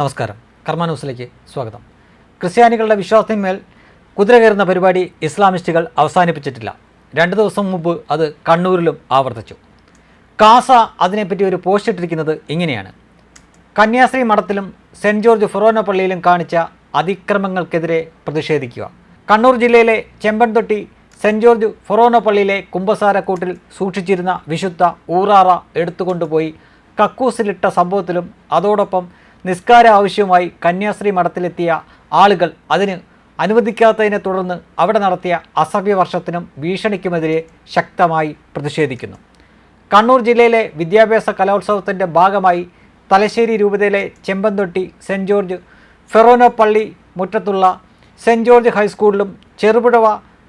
നമസ്കാരം. കർമ്മ ന്യൂസിലേക്ക് സ്വാഗതം. ക്രിസ്ത്യാനികളുടെ വിശ്വാസത്തിന്മേൽ കുതിര കയറുന്ന പരിപാടി ഇസ്ലാമിസ്റ്റുകൾ അവസാനിപ്പിച്ചിട്ടില്ല. 2 ദിവസം മുമ്പ് അത് കണ്ണൂരിലും ആവർത്തിച്ചു. കാസ അതിനെപ്പറ്റി ഒരു പോസ്റ്റ് ഇട്ടിരിക്കുന്നത് ഇങ്ങനെയാണ്: കന്യാസ്ത്രീ മഠത്തിലും സെൻറ്റ് ജോർജ് ഫൊറോന പള്ളിയിലും കാണിച്ച അതിക്രമങ്ങൾക്കെതിരെ പ്രതിഷേധിക്കുക. കണ്ണൂർ ജില്ലയിലെ ചെമ്പൻതൊട്ടി സെൻറ്റ് ജോർജ് ഫൊറോന പള്ളിയിലെ കുമ്പസാരക്കൂട്ടിൽ സൂക്ഷിച്ചിരുന്ന വിശുദ്ധ ഊറാറ എടുത്തുകൊണ്ടുപോയി കക്കൂസിലിട്ട സംഭവത്തിലും അതോടൊപ്പം നിസ്കാര ആവശ്യവുമായി കന്യാസ്ത്രീ മഠത്തിലെത്തിയ ആളുകൾ അതിന് അനുവദിക്കാത്തതിനെ തുടർന്ന് അവിടെ നടത്തിയ അസഭ്യവർഷത്തിനും ഭീഷണിക്കുമെതിരെ ശക്തമായി പ്രതിഷേധിക്കുന്നു. കണ്ണൂർ ജില്ലയിലെ വിദ്യാഭ്യാസ കലോത്സവത്തിൻ്റെ ഭാഗമായി തലശ്ശേരി രൂപതയിലെ ചെമ്പൻതൊട്ടി സെൻറ്റ് ജോർജ് ഫെറോന പള്ളി മുറ്റത്തുള്ള സെൻറ്റ് ജോർജ് ഹൈസ്കൂളിലും ചെറുപുഴ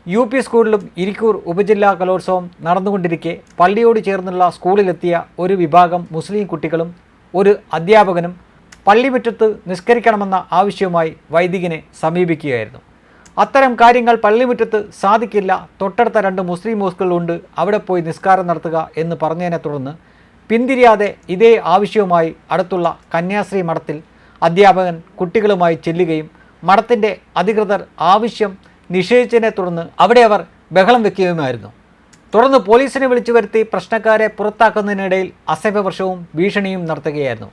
UP സ്കൂളിലും ഇരിക്കൂർ ഉപജില്ലാ കലോത്സവം നടന്നുകൊണ്ടിരിക്കെ പള്ളിയോട് ചേർന്നുള്ള സ്കൂളിലെത്തിയ ഒരു വിഭാഗം മുസ്ലിം കുട്ടികളും ഒരു അധ്യാപകനും പള്ളിമുറ്റത്ത് നിസ്കരിക്കണമെന്ന ആവശ്യവുമായി വൈദികനെ സമീപിക്കുകയായിരുന്നു. അത്തരം കാര്യങ്ങൾ പള്ളിമുറ്റത്ത് സാധിക്കില്ല, തൊട്ടടുത്ത 2 മുസ്ലിം മോസ്കുകളുണ്ട്, അവിടെ പോയി നിസ്കാരം നടത്തുക എന്ന് പറഞ്ഞതിനെ തുടർന്ന് പിന്തിരിയാതെ ഇതേ ആവശ്യവുമായി അടുത്തുള്ള കന്യാസ്ത്രീ മഠത്തിൽ അധ്യാപകൻ കുട്ടികളുമായി ചെല്ലുകയും മഠത്തിൻ്റെ അധികൃതർ ആവശ്യം നിഷേധിച്ചതിനെ തുടർന്ന് അവിടെ അവർ ബഹളം വയ്ക്കുകയുമായിരുന്നു. തുടർന്ന് പോലീസിനെ വിളിച്ചു വരുത്തി പ്രശ്നക്കാരെ പുറത്താക്കുന്നതിനിടയിൽ അസഭ്യവർഷവും ഭീഷണിയും നടത്തുകയായിരുന്നു.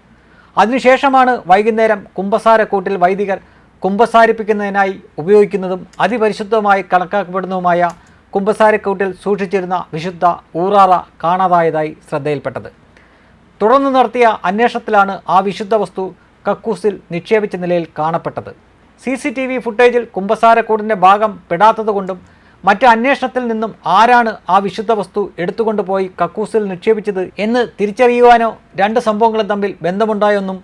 അതിനുശേഷമാണ് വൈകുന്നേരം കുമ്പസാരക്കൂട്ടിൽ വൈദികർ കുമ്പസാരിപ്പിക്കുന്നതിനായി ഉപയോഗിക്കുന്നതും അതിപരിശുദ്ധമായി കണക്കാക്കപ്പെടുന്നതുമായ കുമ്പസാരക്കൂട്ടിൽ സൂക്ഷിച്ചിരുന്ന വിശുദ്ധ ഊറാറ കാണാതായതായി ശ്രദ്ധയിൽപ്പെട്ടത്. തുടർന്ന് നടത്തിയ അന്വേഷണത്തിലാണ് ആ വിശുദ്ധ വസ്തു കക്കൂസിൽ നിക്ഷേപിച്ച നിലയിൽ കാണപ്പെട്ടത്. CCTV ഫുട്ടേജിൽ കുമ്പസാരക്കൂടിൻ്റെ ഭാഗം പെടാത്തതുകൊണ്ടും മറ്റ് അന്വേഷണത്തിൽ നിന്നും ആരാണ് ആ വിശുദ്ധ വസ്തു എടുത്തുകൊണ്ടുപോയി കക്കൂസിൽ നിക്ഷേപിച്ചത് എന്ന് തിരിച്ചറിയുവാനോ 2 സംഭവങ്ങളും തമ്മിൽ ബന്ധമുണ്ടായൊന്നും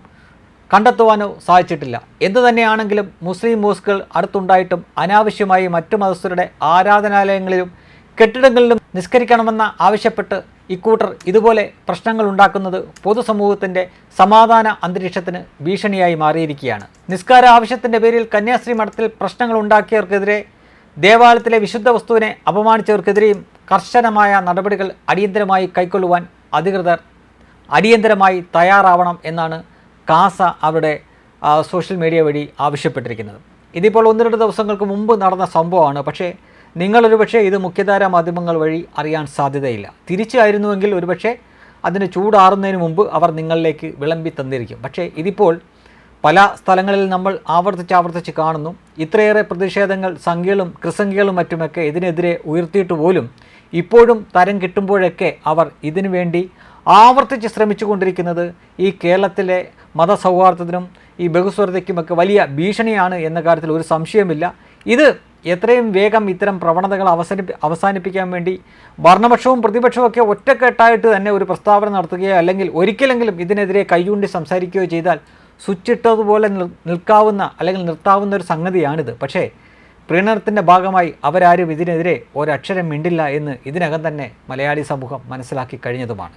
കണ്ടെത്തുവാനോ സാധിച്ചിട്ടില്ല. എന്തുതന്നെയാണെങ്കിലും മുസ്ലിം മോസ്കുകൾ അടുത്തുണ്ടായിട്ടും അനാവശ്യമായി മറ്റു മതസ്ഥരുടെ ആരാധനാലയങ്ങളിലും കെട്ടിടങ്ങളിലും നിസ്കരിക്കണമെന്ന ആവശ്യപ്പെട്ട് ഇക്കൂട്ടർ ഇതുപോലെ പ്രശ്നങ്ങൾ ഉണ്ടാക്കുന്നത് പൊതുസമൂഹത്തിൻ്റെ സമാധാന അന്തരീക്ഷത്തിന് ഭീഷണിയായി മാറിയിരിക്കുകയാണ്. നിസ്കാര ആവശ്യത്തിൻ്റെ പേരിൽ കന്യാസ്ത്രീ മഠത്തിൽ പ്രശ്നങ്ങൾ ഉണ്ടാക്കിയവർക്കെതിരെ, ദേവാലയത്തിലെ വിശുദ്ധ വസ്തുവിനെ അപമാനിച്ചവർക്കെതിരെയും കർശനമായ നടപടികൾ അടിയന്തരമായി കൈക്കൊള്ളുവാൻ അധികൃതർ അടിയന്തരമായി തയ്യാറാവണം എന്നാണ് കാസ അവരുടെ സോഷ്യൽ മീഡിയ വഴി ആവശ്യപ്പെട്ടിരിക്കുന്നത്. ഇതിപ്പോൾ 1-2 ദിവസങ്ങൾക്ക് മുമ്പ് നടന്ന സംഭവമാണ്. പക്ഷേ നിങ്ങളൊരുപക്ഷെ ഇത് മുഖ്യധാരാ മാധ്യമങ്ങൾ വഴി അറിയാൻ സാധ്യതയില്ല. തിരിച്ചായിരുന്നുവെങ്കിൽ ഒരുപക്ഷെ അതിന് ചൂടാറുന്നതിന് മുമ്പ് അവർ നിങ്ങളിലേക്ക് വിളമ്പി തന്നിരിക്കും. പക്ഷേ ഇതിപ്പോൾ പല സ്ഥലങ്ങളിൽ നമ്മൾ ആവർത്തിച്ച് കാണുന്നു. ഇത്രയേറെ പ്രതിഷേധങ്ങൾ സംഖ്യകളും ക്രിസംഖ്യകളും മറ്റുമൊക്കെ ഇതിനെതിരെ ഉയർത്തിയിട്ട് പോലും ഇപ്പോഴും തരം കിട്ടുമ്പോഴൊക്കെ അവർ ഇതിനു വേണ്ടി ആവർത്തിച്ച് ശ്രമിച്ചുകൊണ്ടിരിക്കുന്നത് ഈ കേരളത്തിലെ മതസൗഹാർദ്ദത്തിനും ഈ ബഹുസ്വരതയ്ക്കുമൊക്കെ വലിയ ഭീഷണിയാണ് എന്ന കാര്യത്തിൽ ഒരു സംശയമില്ല. ഇത് എത്രയും വേഗം ഇത്തരം പ്രവണതകൾ അവസാനിപ്പിക്കാൻ വേണ്ടി ഭരണപക്ഷവും പ്രതിപക്ഷവും ഒക്കെ ഒറ്റക്കെട്ടായിട്ട് തന്നെ ഒരു പ്രസ്താവന നടത്തുകയോ അല്ലെങ്കിൽ ഒരിക്കലെങ്കിലും ഇതിനെതിരെ കൈയൂണ്ടി സംസാരിക്കുകയോ ചെയ്താൽ സ്വിച്ചിട്ടതുപോലെ നിൽക്കാവുന്ന അല്ലെങ്കിൽ നിർത്താവുന്ന ഒരു സംഗതിയാണിത്. പക്ഷേ പ്രീണനത്തിൻ്റെ ഭാഗമായി അവരാരും ഇതിനെതിരെ ഒരക്ഷരം മിണ്ടില്ല എന്ന് ഇതിനകം തന്നെ മലയാളി സമൂഹം മനസ്സിലാക്കി കഴിഞ്ഞതുമാണ്.